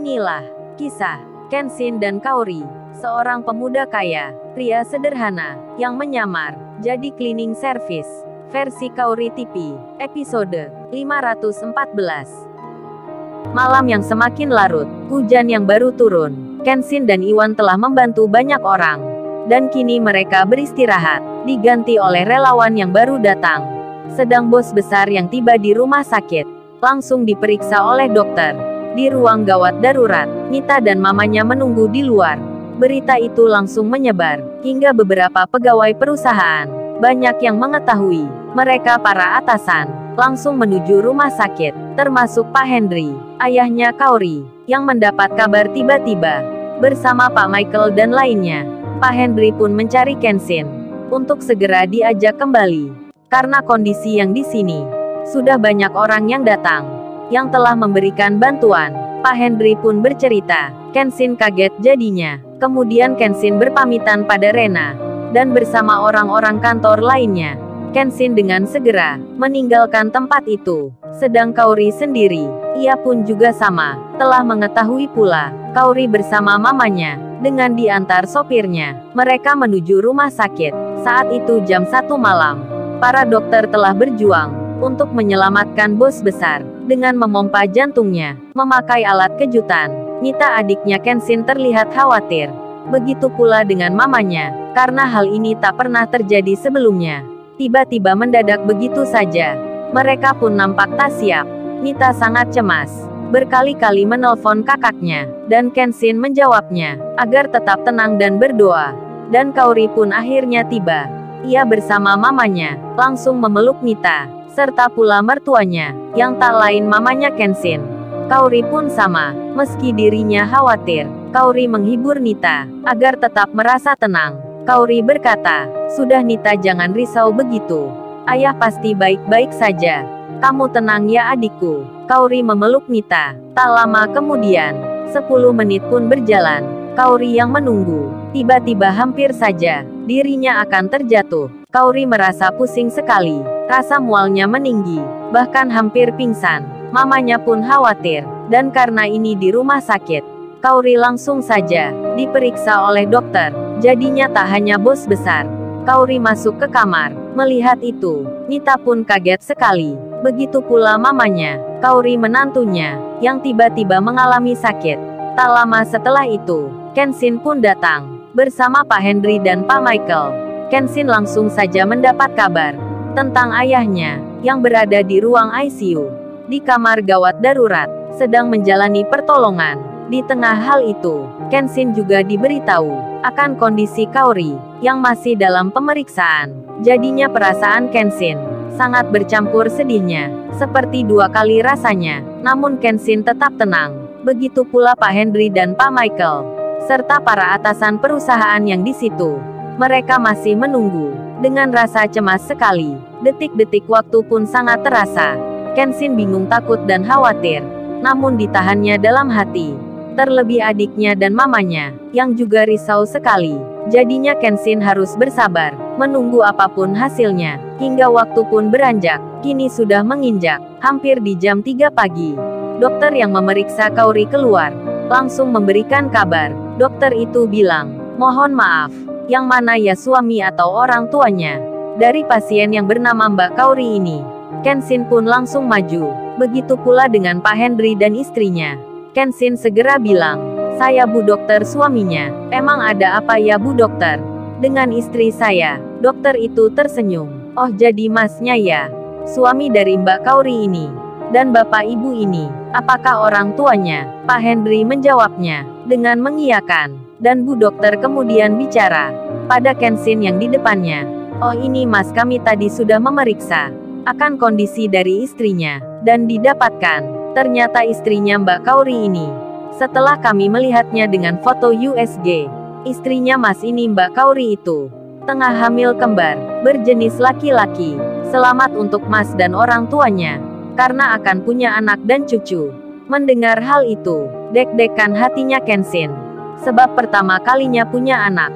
Inilah kisah Kenshin dan Kaori, seorang pemuda kaya, pria sederhana, yang menyamar jadi cleaning service. Versi Kaori TV, episode 514. Malam yang semakin larut, hujan yang baru turun. Kenshin dan Iwan telah membantu banyak orang, dan kini mereka beristirahat, diganti oleh relawan yang baru datang. Sedang bos besar yang tiba di rumah sakit, langsung diperiksa oleh dokter. Di ruang gawat darurat, Nita dan mamanya menunggu di luar. Berita itu langsung menyebar, hingga beberapa pegawai perusahaan. Banyak yang mengetahui, mereka para atasan, langsung menuju rumah sakit, termasuk Pak Henry, ayahnya Kaori, yang mendapat kabar tiba-tiba. Bersama Pak Michael dan lainnya, Pak Henry pun mencari Kenshin, untuk segera diajak kembali. Karena kondisi yang di sini, sudah banyak orang yang datang, yang telah memberikan bantuan. Pak Henry pun bercerita, Kenshin kaget jadinya. Kemudian Kenshin berpamitan pada Rena, dan bersama orang-orang kantor lainnya, Kenshin dengan segera meninggalkan tempat itu. Sedang Kaori sendiri, ia pun juga sama, telah mengetahui pula. Kaori bersama mamanya, dengan diantar sopirnya, mereka menuju rumah sakit. Saat itu jam 1 malam, para dokter telah berjuang untuk menyelamatkan bos besar, dengan memompa jantungnya, memakai alat kejutan. Nita adiknya Kenshin terlihat khawatir. Begitu pula dengan mamanya, karena hal ini tak pernah terjadi sebelumnya. Tiba-tiba mendadak begitu saja. Mereka pun nampak tak siap. Nita sangat cemas, berkali-kali menelpon kakaknya, dan Kenshin menjawabnya, agar tetap tenang dan berdoa. Dan Kaori pun akhirnya tiba. Ia bersama mamanya, langsung memeluk Nita, serta pula mertuanya, yang tak lain mamanya Kenshin. Kaori pun sama, meski dirinya khawatir. Kaori menghibur Nita, agar tetap merasa tenang. Kaori berkata, sudah Nita jangan risau begitu. Ayah pasti baik-baik saja. Kamu tenang ya adikku. Kaori memeluk Nita. Tak lama kemudian, 10 menit pun berjalan. Kaori yang menunggu, tiba-tiba hampir saja, dirinya akan terjatuh. Kaori merasa pusing sekali. Rasa mualnya meninggi, bahkan hampir pingsan. Mamanya pun khawatir, dan karena ini di rumah sakit, Kaori langsung saja diperiksa oleh dokter. Jadinya tak hanya bos besar. Kaori masuk ke kamar, melihat itu, Nita pun kaget sekali. Begitu pula mamanya, Kaori menantunya, yang tiba-tiba mengalami sakit. Tak lama setelah itu, Kenshin pun datang, bersama Pak Henry dan Pak Michael. Kenshin langsung saja mendapat kabar tentang ayahnya, yang berada di ruang ICU, di kamar gawat darurat, sedang menjalani pertolongan. Di tengah hal itu, Kenshin juga diberitahu akan kondisi Kaori, yang masih dalam pemeriksaan. Jadinya perasaan Kenshin sangat bercampur sedihnya, seperti 2 kali rasanya. Namun Kenshin tetap tenang. Begitu pula Pak Henry dan Pak Michael, serta para atasan perusahaan yang di situ. Mereka masih menunggu, dengan rasa cemas sekali. Detik-detik waktu pun sangat terasa. Kenshin bingung, takut dan khawatir, namun ditahannya dalam hati. Terlebih adiknya dan mamanya, yang juga risau sekali. Jadinya Kenshin harus bersabar, menunggu apapun hasilnya. Hingga waktu pun beranjak, kini sudah menginjak hampir di jam 3 pagi. Dokter yang memeriksa Kaori keluar, langsung memberikan kabar. Dokter itu bilang, mohon maaf, yang mana ya suami atau orang tuanya dari pasien yang bernama Mbak Kaori ini? Kenshin pun langsung maju. Begitu pula dengan Pak Henry dan istrinya. Kenshin segera bilang, saya Bu Dokter suaminya. Emang ada apa ya Bu Dokter? Dengan istri saya. Dokter itu tersenyum. Oh jadi masnya ya, suami dari Mbak Kaori ini. Dan bapak ibu ini, apakah orang tuanya? Pak Henry menjawabnya, dengan mengiyakan. Dan Bu Dokter kemudian bicara pada Kenshin yang di depannya. Oh ini mas, kami tadi sudah memeriksa akan kondisi dari istrinya, dan didapatkan, ternyata istrinya Mbak Kaori ini. Setelah kami melihatnya dengan foto USG, istrinya mas ini Mbak Kaori itu tengah hamil kembar, berjenis laki-laki. Selamat untuk mas dan orang tuanya, karena akan punya anak dan cucu. Mendengar hal itu, deg-degan hatinya Kenshin. Sebab pertama kalinya punya anak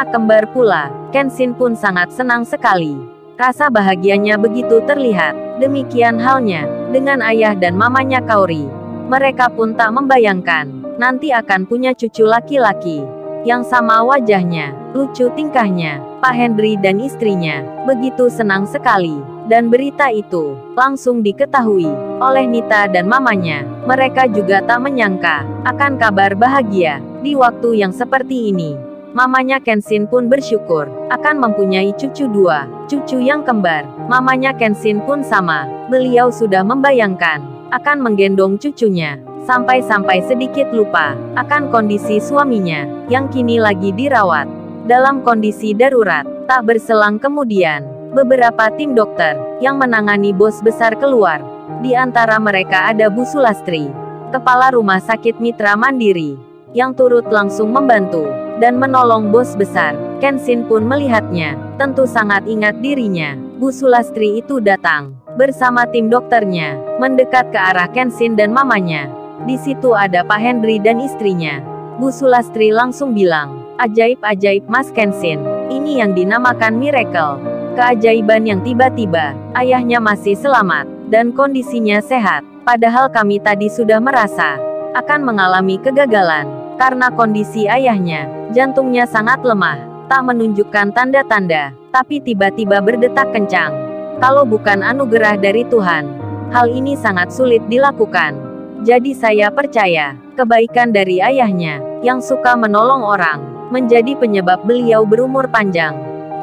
kembar pula. Kenshin pun sangat senang sekali. Rasa bahagianya begitu terlihat. Demikian halnya dengan ayah dan mamanya Kaori. Mereka pun tak membayangkan nanti akan punya cucu laki-laki. Yang sama wajahnya, lucu tingkahnya. Pak Henry dan istrinya begitu senang sekali. Dan berita itu langsung diketahui oleh Nita dan mamanya. Mereka juga tak menyangka akan kabar bahagia di waktu yang seperti ini. Mamanya Kenshin pun bersyukur akan mempunyai cucu dua, cucu yang kembar. Mamanya Kenshin pun sama, beliau sudah membayangkan akan menggendong cucunya. Sampai-sampai sedikit lupa akan kondisi suaminya yang kini lagi dirawat dalam kondisi darurat. Tak berselang kemudian, beberapa tim dokter yang menangani bos besar keluar. Di antara mereka ada Bu Sulastri, kepala rumah sakit Mitra Mandiri, yang turut langsung membantu dan menolong bos besar. Kenshin pun melihatnya, tentu sangat ingat dirinya. Bu Sulastri itu datang bersama tim dokternya, mendekat ke arah Kenshin dan mamanya. Di situ ada Pak Henry dan istrinya. Bu Sulastri langsung bilang, "Ajaib-ajaib Mas Kenshin, ini yang dinamakan miracle. Keajaiban yang tiba-tiba, ayahnya masih selamat, dan kondisinya sehat. Padahal kami tadi sudah merasa akan mengalami kegagalan, karena kondisi ayahnya, jantungnya sangat lemah, tak menunjukkan tanda-tanda, tapi tiba-tiba berdetak kencang. Kalau bukan anugerah dari Tuhan, hal ini sangat sulit dilakukan. Jadi saya percaya, kebaikan dari ayahnya, yang suka menolong orang, menjadi penyebab beliau berumur panjang."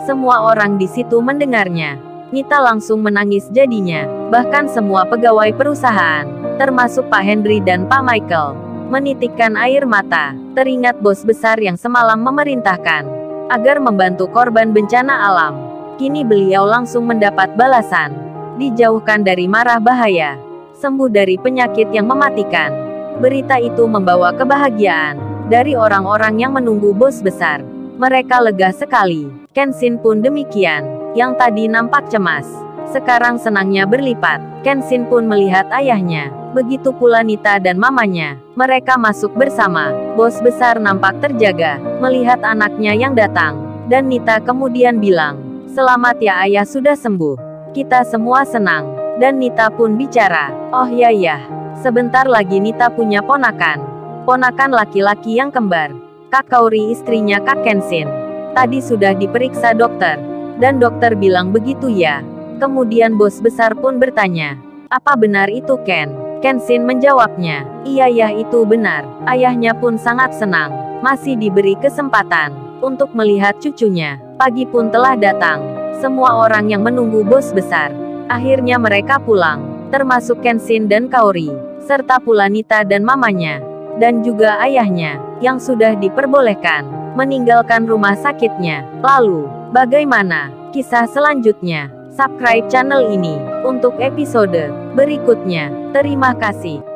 Semua orang di situ mendengarnya. Nita langsung menangis jadinya. Bahkan semua pegawai perusahaan, termasuk Pak Henry dan Pak Michael, menitikkan air mata. Teringat bos besar yang semalam memerintahkan agar membantu korban bencana alam. Kini beliau langsung mendapat balasan. Dijauhkan dari marah bahaya, sembuh dari penyakit yang mematikan. Berita itu membawa kebahagiaan dari orang-orang yang menunggu bos besar. Mereka lega sekali. Kenshin pun demikian. Yang tadi nampak cemas, sekarang senangnya berlipat. Kenshin pun melihat ayahnya. Begitu pula Nita dan mamanya. Mereka masuk bersama. Bos besar nampak terjaga melihat anaknya yang datang. Dan Nita kemudian bilang, "Selamat ya ayah, sudah sembuh. Kita semua senang." Dan Nita pun bicara, "Oh ya, sebentar lagi Nita punya ponakan. Ponakan laki-laki yang kembar. Kak Kaori istrinya Kak Kenshin. Tadi sudah diperiksa dokter. Dan dokter bilang begitu ya." Kemudian bos besar pun bertanya, "Apa benar itu Ken?" Kenshin menjawabnya, "Iya ya, itu benar." Ayahnya pun sangat senang, masih diberi kesempatan untuk melihat cucunya. Pagi pun telah datang. Semua orang yang menunggu bos besar, akhirnya mereka pulang, termasuk Kenshin dan Kaori, serta pula Nita dan mamanya, dan juga ayahnya, yang sudah diperbolehkan meninggalkan rumah sakitnya. Lalu, bagaimana kisah selanjutnya? Subscribe channel ini untuk episode berikutnya. Terima kasih.